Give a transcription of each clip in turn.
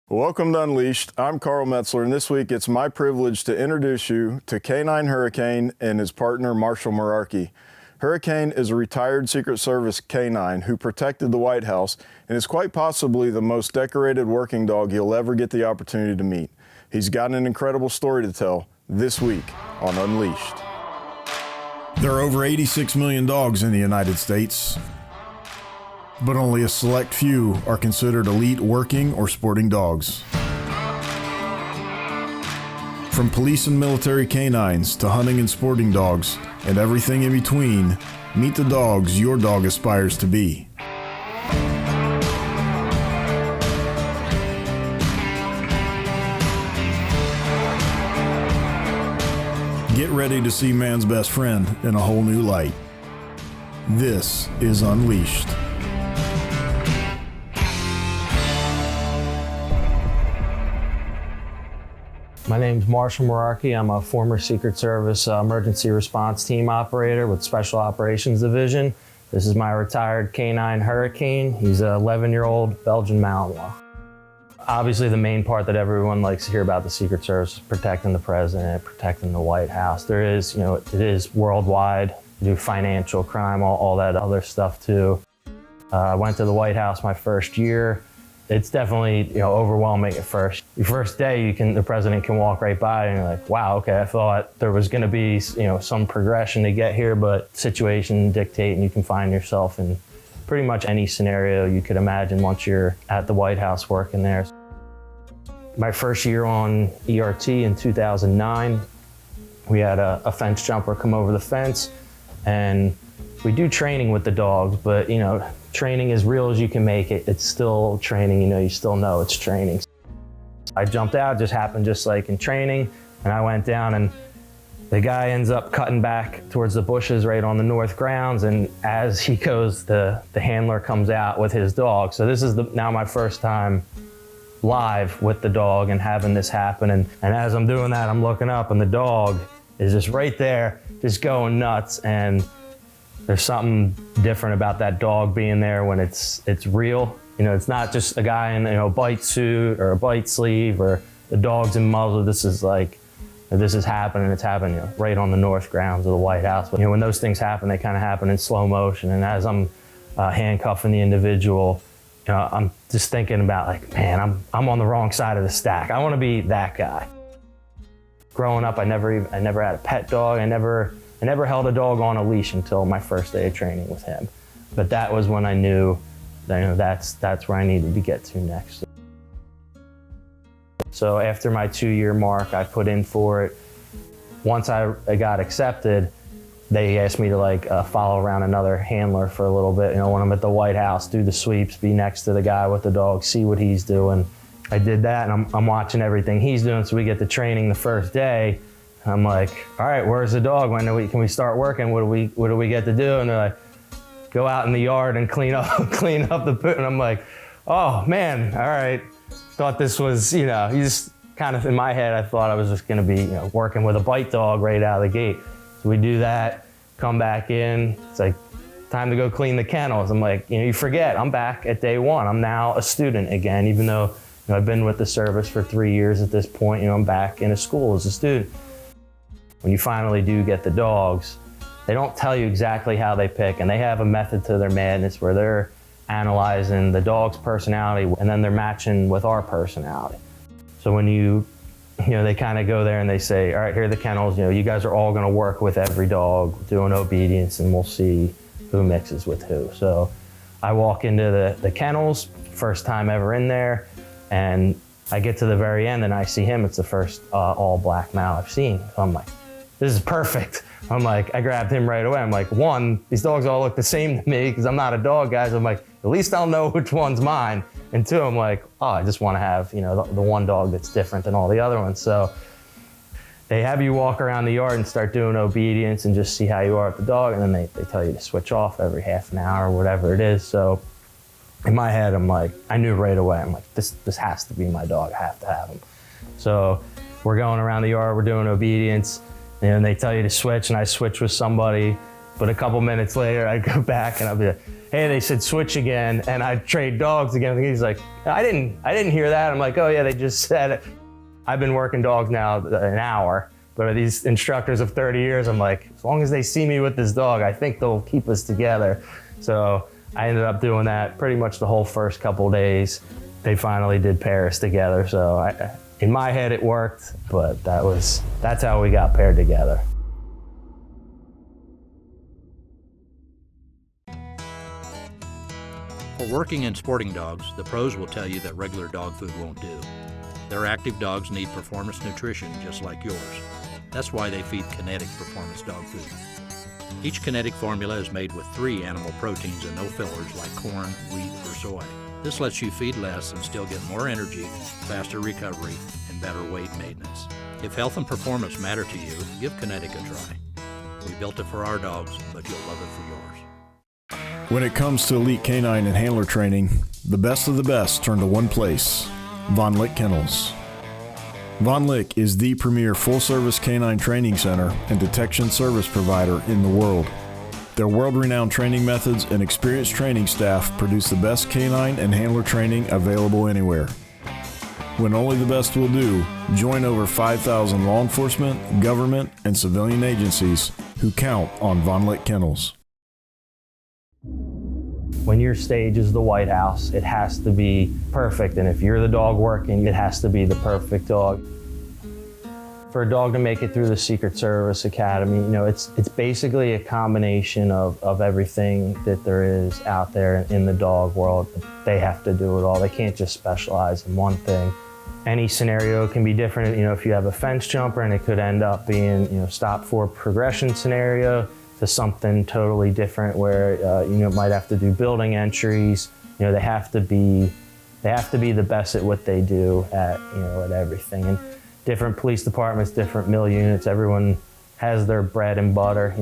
Welcome to Unleashed. I'm Carl Metzler, and this week it's my privilege to introduce you to Canine Hurricane and his partner, Marshall Mirarchi. Hurricane is a retired Secret Service canine who protected the White House and is quite possibly the most decorated working dog you'll ever get the opportunity to meet. He's got an incredible story to tell this week on Unleashed. There are over 86 million dogs in the United States, but only a select few are considered elite working or sporting dogs. From police and military canines to hunting and sporting dogs and everything in between, meet the dogs your dog aspires to be. Get ready to see man's best friend in a whole new light. This is Unleashed. My name's Marshall Mirarchi. I'm a former Secret Service emergency response team operator with Special Operations Division. This is my retired canine Hurricane. He's an 11-year-old Belgian Malinois. Obviously, the main part that everyone likes to hear about the Secret Service is protecting the president, protecting the White House. There is, it is worldwide. You do financial crime, all that other stuff too. I went to the White House my first year. It's definitely, overwhelming at first. Your first day, the president can walk right by and you're like, wow, okay, I thought there was gonna be, some progression to get here, but situation dictate and you can find yourself in pretty much any scenario you could imagine once you're at the White House working there. My first year on ERT in 2009, we had a fence jumper come over the fence, and we do training with the dogs, but training as real as you can make it. It's still training, you still know it's training. I jumped out, just happened just like in training, and I went down and the guy ends up cutting back towards the bushes right on the north grounds, and as he goes, the handler comes out with his dog. So this is now my first time live with the dog and having this happen. And as I'm doing that, I'm looking up and the dog is just right there, just going nuts. And there's something different about that dog being there when it's real. It's not just a guy in a bite suit or a bite sleeve or the dog's in muzzle. This is happening. It's happening right on the north grounds of the White House. But when those things happen, they kind of happen in slow motion. And as I'm handcuffing the individual, I'm just thinking about man, I'm on the wrong side of the stack. I want to be that guy. Growing up, I never had a pet dog. I never held a dog on a leash until my first day of training with him. But that was when I knew that that's where I needed to get to next. So after my 2-year mark, I put in for it. Once I got accepted, they asked me to follow around another handler for a little bit. When I'm at the White House, do the sweeps, be next to the guy with the dog, see what he's doing. I did that, and I'm watching everything he's doing. So we get to training the first day. I'm like, all right, where's the dog? Can we start working? What do we get to do? And they're like, go out in the yard and clean up the poop. And I'm like, oh man, all right. Thought this was, you just kind of in my head, I thought I was just gonna be, working with a bite dog right out of the gate. So we do that, come back in. It's like time to go clean the kennels. I'm like, you forget, I'm back at day one. I'm now a student again, even though I've been with the service for 3 years at this point. I'm back in a school as a student. When you finally do get the dogs, they don't tell you exactly how they pick, and they have a method to their madness where they're analyzing the dog's personality and then they're matching with our personality. So when they kind of go there and they say, all right, here are the kennels, you guys are all gonna work with every dog, doing obedience, and we'll see who mixes with who. So I walk into the kennels, first time ever in there, and I get to the very end and I see him. It's the first all black Mal I've seen. So I'm like, this is perfect. I grabbed him right away. I'm like, one, these dogs all look the same to me because I'm not a dog guy. So I'm like, at least I'll know which one's mine. And two, I'm like, oh, I just want to have, the one dog that's different than all the other ones. So they have you walk around the yard and start doing obedience and just see how you are with the dog. And then they tell you to switch off every half an hour or whatever it is. So in my head, I'm like, I knew right away. I'm like, this has to be my dog. I have to have him. So we're going around the yard, we're doing obedience. And they tell you to switch, and I switch with somebody. But a couple minutes later, I'd go back and I'd be like, hey, they said switch again, and I'd trade dogs again. And he's like, I didn't hear that. I'm like, oh yeah, they just said it. I've been working dogs now an hour, but these instructors of 30 years, I'm like, as long as they see me with this dog, I think they'll keep us together. So I ended up doing that pretty much the whole first couple days. They finally did pair us together. So in my head it worked, but that's how we got paired together. For working in sporting dogs, the pros will tell you that regular dog food won't do. Their active dogs need performance nutrition just like yours. That's why they feed Kinetic Performance Dog Food. Each Kinetic formula is made with 3 animal proteins and no fillers like corn, wheat, or soy. This lets you feed less and still get more energy, faster recovery, and better weight maintenance. If health and performance matter to you, give Kinetic a try. We built it for our dogs, but you'll love it for yours. When it comes to elite canine and handler training, the best of the best turn to one place, Von Lick Kennels. Von Lick is the premier full-service canine training center and detection service provider in the world. Their world-renowned training methods and experienced training staff produce the best canine and handler training available anywhere. When only the best will do, join over 5,000 law enforcement, government, and civilian agencies who count on Von Lick Kennels. When your stage is the White House, it has to be perfect. And if you're the dog working, it has to be the perfect dog. For a dog to make it through the Secret Service Academy, it's basically a combination of everything that there is out there in the dog world. They have to do it all. They can't just specialize in one thing. Any scenario can be different. If you have a fence jumper and it could end up being, stop for progression scenario, to something totally different where might have to do building entries. They have to be the best at what they do at everything. And different police departments, different mill units, everyone has their bread and butter.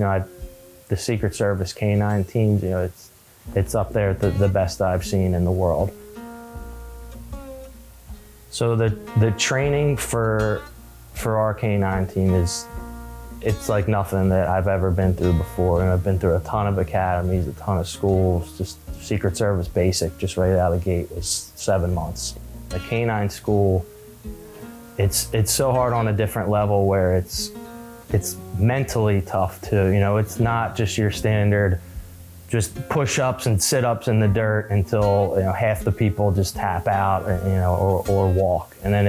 The Secret Service canine teams, it's up there at the best I've seen in the world. So the training for our canine team it's like nothing that I've ever been through before. And I've been through a ton of academies, a ton of schools, just Secret Service basic, just right out of the gate was 7 months. The canine school, it's so hard on a different level where it's mentally tough too. It's not just your standard, just push-ups and sit-ups in the dirt until half the people just tap out, or walk. And then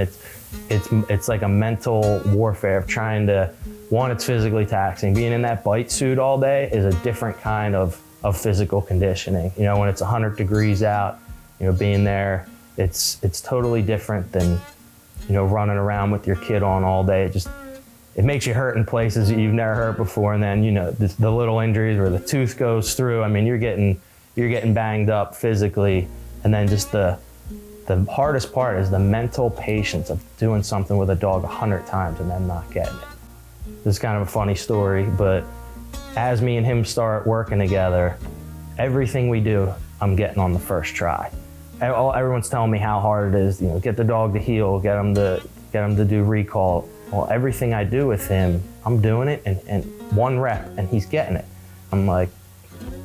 it's like a mental warfare of trying to, one, it's physically taxing. Being in that bite suit all day is a different kind of physical conditioning. When it's 100 degrees out, being there, it's totally different than, running around with your kid on all day. It makes you hurt in places that you've never hurt before. And then, the little injuries where the tooth goes through, you're getting banged up physically. And then just the hardest part is the mental patience of doing something with a dog 100 times and then not getting it. This is kind of a funny story, but as me and him start working together, everything we do, I'm getting on the first try. Everyone's telling me how hard it is, get the dog to heel, get him to do recall. Well, everything I do with him, I'm doing it and 1 rep and he's getting it. I'm like,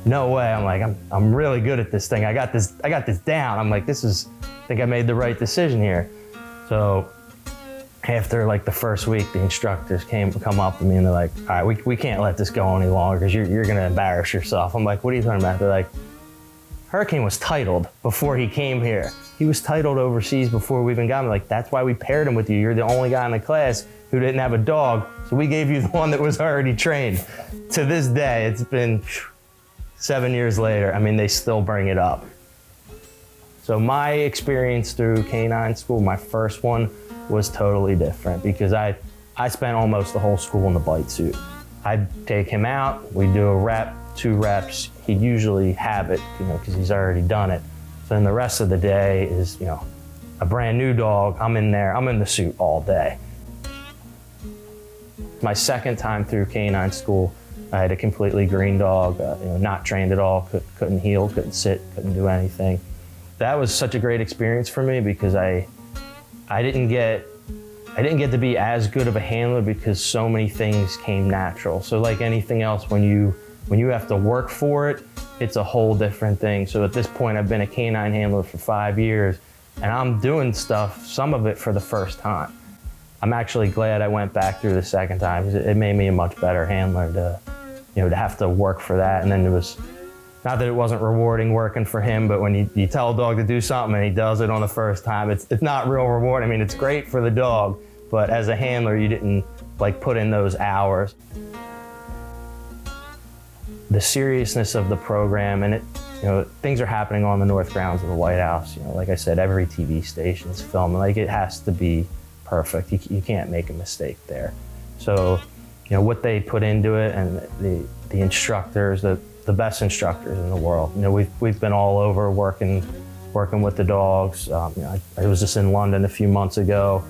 no way. I'm like, I'm really good at this thing. I got this down. I'm like, I think I made the right decision here. So after like the first week, the instructors come up to me and they're like, all right, we can't let this go any longer because you're gonna embarrass yourself. I'm like, what are you talking about? They're like, Hurricane was titled before he came here. He was titled overseas before we even got him. Like, that's why we paired him with you. You're the only guy in the class who didn't have a dog, so we gave you the one that was already trained. To this day, it's been 7 years later, they still bring it up. So my experience through canine school, my first one, was totally different because I spent almost the whole school in the bite suit. I'd take him out, we'd do a rep, 2 reps. He'd usually have it, because he's already done it. So then the rest of the day is, a brand new dog. I'm in there, I'm in the suit all day. My second time through canine school, I had a completely green dog, not trained at all, couldn't heel, couldn't sit, couldn't do anything. That was such a great experience for me because I didn't get to be as good of a handler because so many things came natural. So like anything else, when you when you have to work for it, it's a whole different thing. So at this point, I've been a canine handler for 5 years, and I'm doing stuff, some of it for the first time. I'm actually glad I went back through the second time, because it made me a much better handler to have to work for that. And then it was, not that it wasn't rewarding working for him, but when you tell a dog to do something and he does it on the first time, it's not real rewarding. I mean, it's great for the dog, but as a handler, you didn't put in those hours. The seriousness of the program, and things are happening on the north grounds of the White House. Like I said, every TV station's filming. It has to be perfect. You can't make a mistake there. So, what they put into it, and the instructors, the best instructors in the world. We've been all over working with the dogs. I was just in London a few months ago,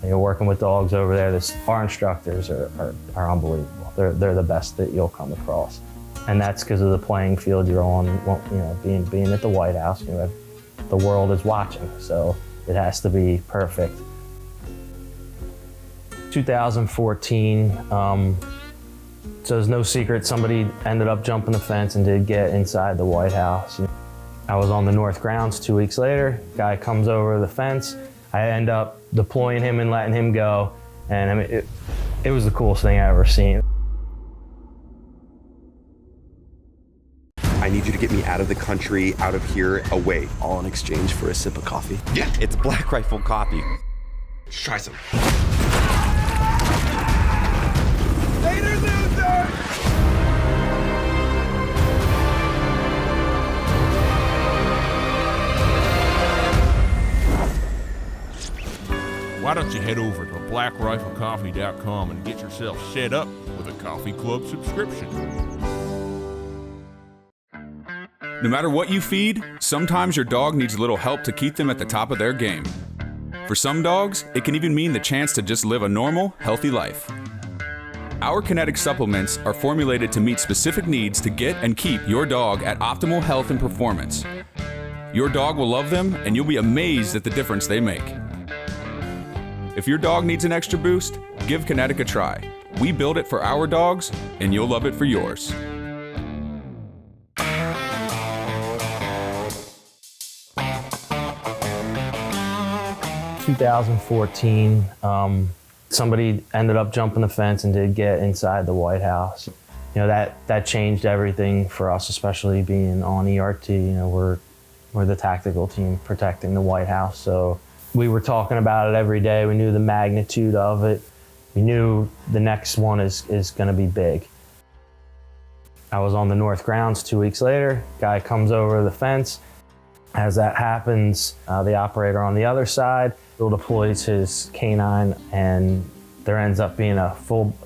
working with dogs over there. Our instructors are unbelievable. They're the best that you'll come across, and that's because of the playing field you're on. Being at the White House, the world is watching, so it has to be perfect. 2014, so it's no secret somebody ended up jumping the fence and did get inside the White House. I was on the north grounds 2 weeks later, guy comes over the fence, I end up deploying him and letting him go, and I mean, it was the coolest thing I ever seen. I need you to get me out of the country, out of here, away. All in exchange for a sip of coffee. Yeah, it's Black Rifle coffee. Let's try some. Later, loser! Why don't you head over to blackriflecoffee.com and get yourself set up with a coffee club subscription. No matter what you feed, sometimes your dog needs a little help to keep them at the top of their game. For some dogs, it can even mean the chance to just live a normal, healthy life. Our kinetic supplements are formulated to meet specific needs to get and keep your dog at optimal health and performance. Your dog will love them, and you'll be amazed at the difference they make. If your dog needs an extra boost, give Kinetic a try. We build it for our dogs, and you'll love it for yours. In 2014, somebody ended up jumping the fence and did get inside the White House. That changed everything for us, especially being on ERT. We're the tactical team protecting the White House, so we were talking about it every day. We knew the magnitude of it. We knew the next one is going to be big. I was on the north grounds 2 weeks later. Guy comes over the fence. As that happens, the operator on the other side deploys his canine, and there ends up being a full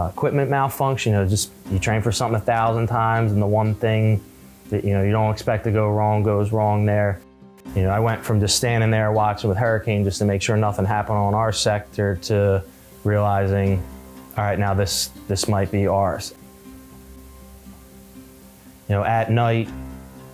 equipment malfunction. You train for something 1,000 times, and the one thing that you don't expect to go wrong goes wrong there. I went from just standing there watching with Hurricane just to make sure nothing happened on our sector to realizing, all right, now this might be ours. At night,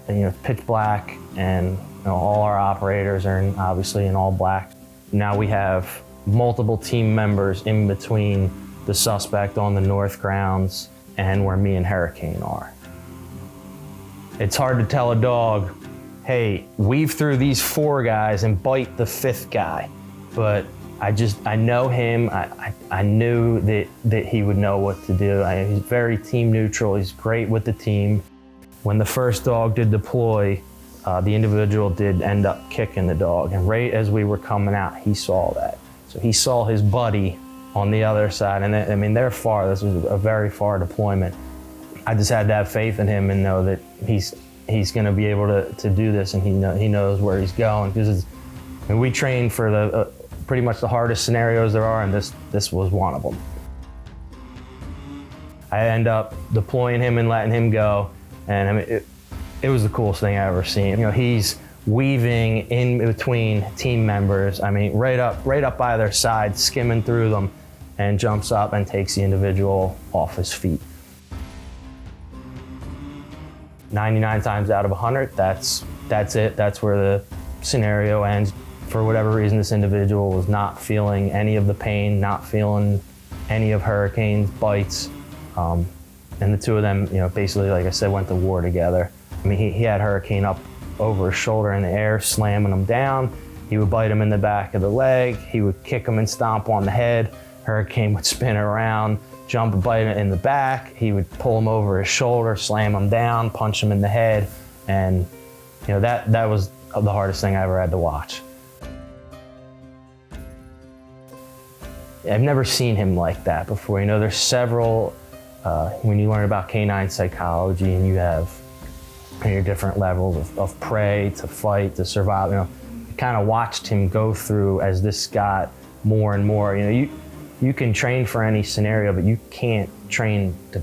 it's pitch black, and all our operators are obviously in all black. Now we have multiple team members in between the suspect on the north grounds and where me and Hurricane are. It's hard to tell a dog, hey, weave through these 4 guys and bite the 5th guy. But I know him. I knew that he would know what to do. He's very team neutral. He's great with the team. When the first dog did deploy, the individual did end up kicking the dog. And right as we were coming out, he saw that. So he saw his buddy on the other side. And they're far. This was a very far deployment. I just had to have faith in him and know that he's going to be able to do this, and he knows where he's going. Because we train for the pretty much the hardest scenarios there are, and this was one of them. I end up deploying him and letting him go, and it was the coolest thing I ever seen. He's weaving in between team members. Right up by their side, skimming through them, and jumps up and takes the individual off his feet. 99 times out of 100, that's it. That's where the scenario ends. For whatever reason, this individual was not feeling any of the pain, not feeling any of Hurricane's bites. And And the two of them, basically, like I said, went to war together. I mean, he had Hurricane up over his shoulder in the air, slamming him down. He would bite him in the back of the leg. He would kick him and stomp on the head. Hurricane would spin around, jump and bite him in the back. He would pull him over his shoulder, slam him down, punch him in the head. And that was the hardest thing I ever had to watch. I've never seen him like that before. There's several, when you learn about canine psychology and you have your different levels of prey to fight to survive, I kind of watched him go through as this got more and more. You can train for any scenario, but you can't train to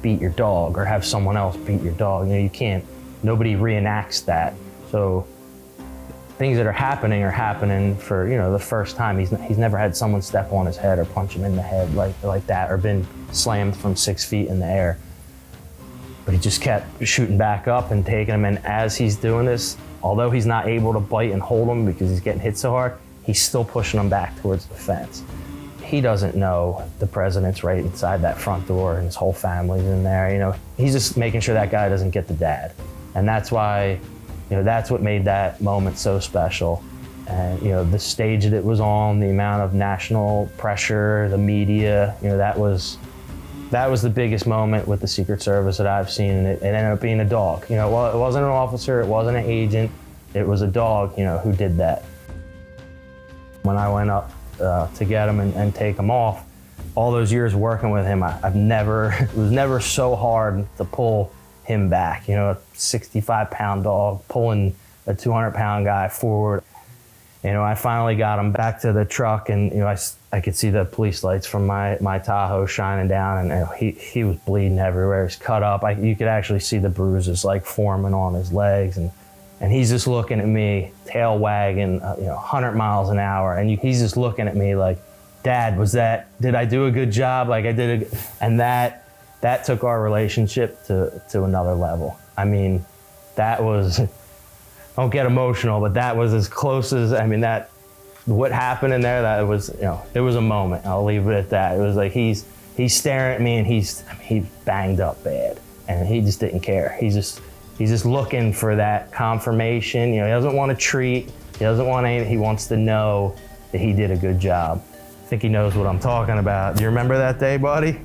beat your dog or have someone else beat your dog. You can't, nobody reenacts that. So things that are happening for the first time. He's never had someone step on his head or punch him in the head like that, or been slammed from 6 feet in the air. But he just kept shooting back up and taking him. And as he's doing this, although he's not able to bite and hold him because he's getting hit so hard, he's still pushing him back towards the fence. He doesn't know the president's right inside that front door and his whole family's in there. He's just making sure that guy doesn't get the dad. And that's why, that's what made that moment so special. And, the stage that it was on, the amount of national pressure, the media, that was the biggest moment with the Secret Service that I've seen. And it ended up being a dog. Well, it wasn't an officer, it wasn't an agent, it was a dog, who did that. When I went up to get him and take him off, all those years working with him, it was never so hard to pull him back. A 65-pound dog pulling a 200-pound guy forward. I finally got him back to the truck, and I could see the police lights from my Tahoe shining down, and he was bleeding everywhere. He's cut up. You could actually see the bruises forming on his legs, and he's just looking at me, tail wagging, 100 miles an hour, and he's just looking at me like, Dad, did I do a good job? And that took our relationship to another level. I mean, that was, don't get emotional, but that was as close as, what happened in there, that was, it was a moment. I'll leave it at that. It was like he's staring at me, and he's banged up bad, and he just didn't care. He's just looking for that confirmation. He doesn't want to treat, he doesn't want anything, he wants to know that he did a good job. I think he knows what I'm talking about. Do you remember that day, buddy?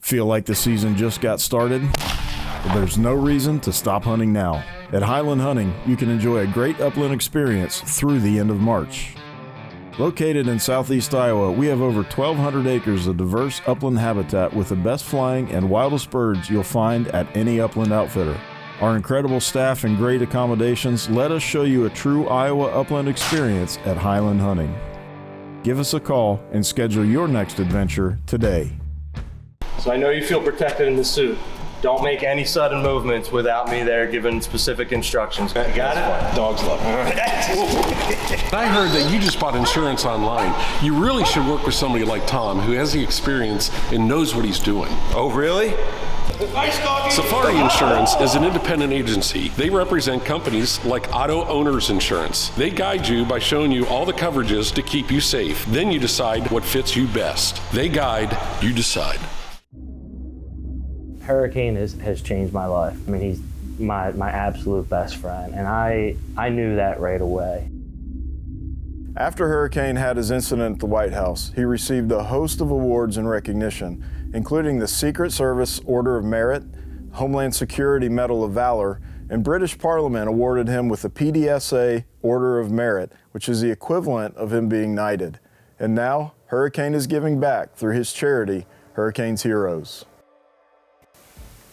Feel like the season just got started? Well, there's no reason to stop hunting now. At Highland Hunting, you can enjoy a great upland experience through the end of March. Located in southeast Iowa, we have over 1,200 acres of diverse upland habitat with the best flying and wildest birds you'll find at any upland outfitter. Our incredible staff and great accommodations let us show you a true Iowa upland experience at Highland Hunting. Give us a call and schedule your next adventure today. So I know you feel protected in the suit. Don't make any sudden movements without me there giving specific instructions. You got it? Dogs love it. I heard that you just bought insurance online. You really should work with somebody like Tom, who has the experience and knows what he's doing. Oh, really? Safari Insurance is an independent agency. They represent companies like Auto Owners Insurance. They guide you by showing you all the coverages to keep you safe. Then you decide what fits you best. They guide, you decide. Hurricane has changed my life. He's my absolute best friend, and I knew that right away. After Hurricane had his incident at the White House, he received a host of awards and recognition, including the Secret Service Order of Merit, Homeland Security Medal of Valor, and British Parliament awarded him with the PDSA Order of Merit, which is the equivalent of him being knighted. And now, Hurricane is giving back through his charity, Hurricane's Heroes.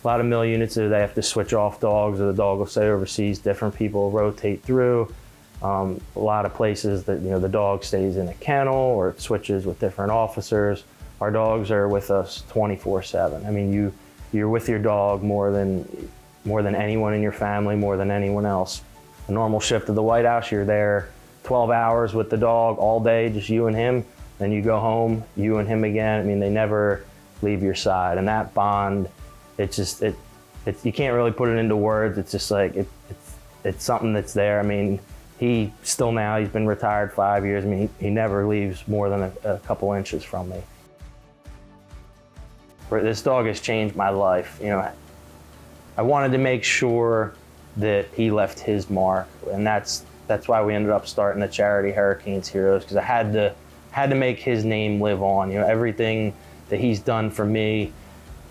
A lot of mill units, they have to switch off dogs, or the dog will stay overseas, different people rotate through. A lot of places that the dog stays in a kennel or it switches with different officers. Our dogs are with us 24/7. You're with your dog more than anyone in your family, more than anyone else. A normal shift at the White House, you're there 12 hours with the dog all day, just you and him. Then you go home, you and him again. They never leave your side, and that bond, you can't really put it into words. It's just like it's something that's there. He still now, he's been retired 5 years. I mean, he never leaves more than a couple inches from me. But this dog has changed my life. You know, I wanted to make sure that he left his mark, and that's why we ended up starting the charity Hurricanes Heroes, because I had to make his name live on. You know, everything that he's done for me,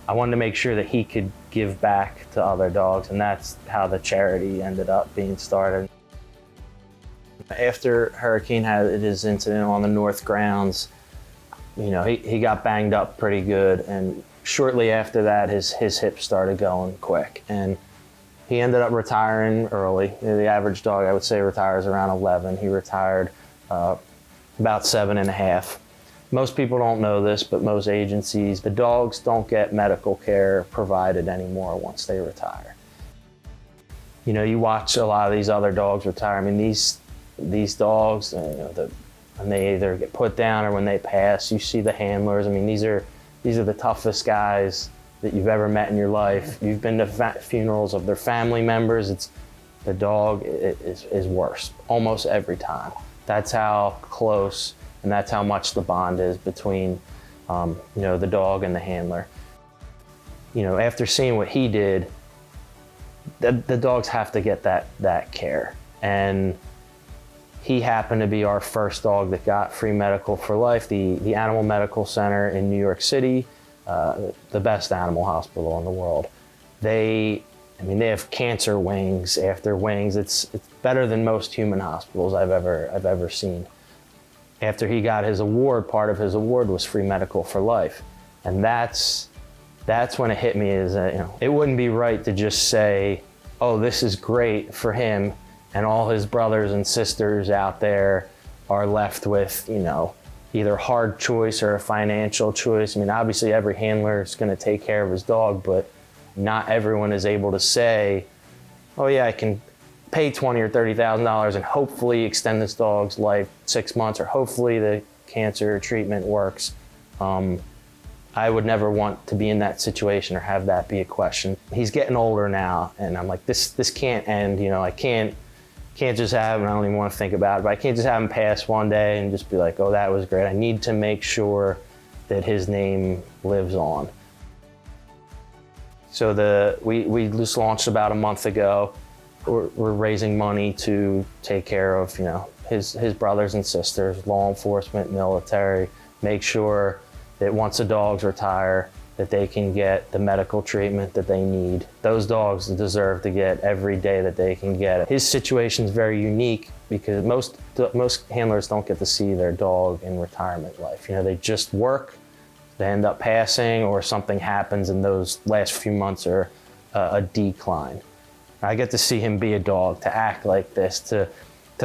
I wanted to make sure that he could give back to other dogs, and that's how the charity ended up being started. After Hurricane had his incident on the North grounds, you know, he got banged up pretty good, and shortly after that, his hip started going quick, and he ended up retiring early. You know, the average dog, I would say, retires around 11. He retired about 7.5. Most people don't know this, but most agencies, the dogs don't get medical care provided anymore once they retire. You know, you watch a lot of these other dogs retire. I mean, these dogs, you know, when they either get put down or when they pass, you see the handlers. I mean, these are the toughest guys that you've ever met in your life. You've been to funerals of their family members. The dog is worse almost every time. That's how close and that's how much the bond is between you know, the dog and the handler. You know, after seeing what he did, the dogs have to get that care. And he happened to be our first dog that got free medical for life. The Animal Medical Center in New York City, the best animal hospital in the world. They have cancer wings after wings. It's better than most human hospitals I've ever seen. After he got his award, part of his award was free medical for life. And that's when it hit me, is that, you know, it wouldn't be right to just say, oh, this is great for him, and all his brothers and sisters out there are left with, you know, either a hard choice or a financial choice. I mean, obviously every handler is going to take care of his dog, but not everyone is able to say, oh yeah, I can pay $20,000 or $30,000 and hopefully extend this dog's life 6 months, or hopefully the cancer treatment works. I would never want to be in that situation or have that be a question. He's getting older now, and I'm like, this can't end. You know, I can't just have him, I don't even want to think about it, but I can't just have him pass one day and just be like, oh, that was great. I need to make sure that his name lives on. So we just launched about a month ago. We're raising money to take care of, you know, his brothers and sisters, law enforcement, military, make sure that once the dogs retire, that they can get the medical treatment that they need. Those dogs deserve to get every day that they can get it. His situation is very unique because most handlers don't get to see their dog in retirement life. You know, they just work, they end up passing, or something happens and those last few months are a decline. I get to see him be a dog, to act like this, to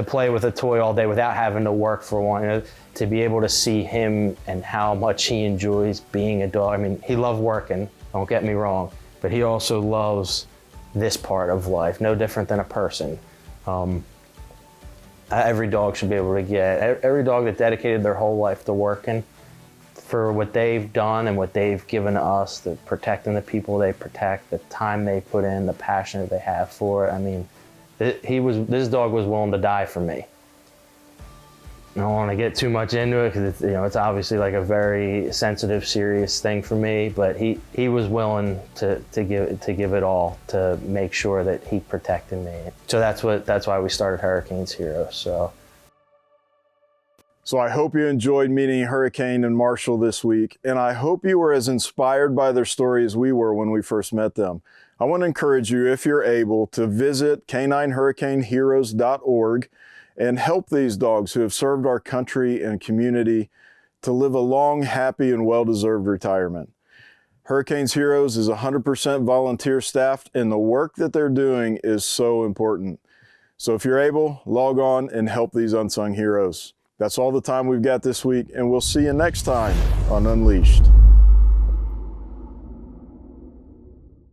play with a toy all day without having to work for one. You know, to be able to see him and how much he enjoys being a dog. I mean, he loves working, don't get me wrong, but he also loves this part of life, no different than a person. Every dog should be able to get, every dog that dedicated their whole life to working, for what they've done and what they've given to us, the protecting the people they protect, the time they put in, the passion that they have for it. I mean, this dog was willing to die for me. I don't want to get too much into it because it's obviously like a very sensitive, serious thing for me. But he was willing to give it all to make sure that he protected me. So that's why we started Hurricanes Heroes. So I hope you enjoyed meeting Hurricane and Marshall this week, and I hope you were as inspired by their story as we were when we first met them. I want to encourage you, if you're able, to visit caninehurricaneheroes.org and help these dogs who have served our country and community to live a long, happy, and well-deserved retirement. Hurricanes Heroes is 100% volunteer staffed, and the work that they're doing is so important. So if you're able, log on and help these unsung heroes. That's all the time we've got this week, and we'll see you next time on Unleashed.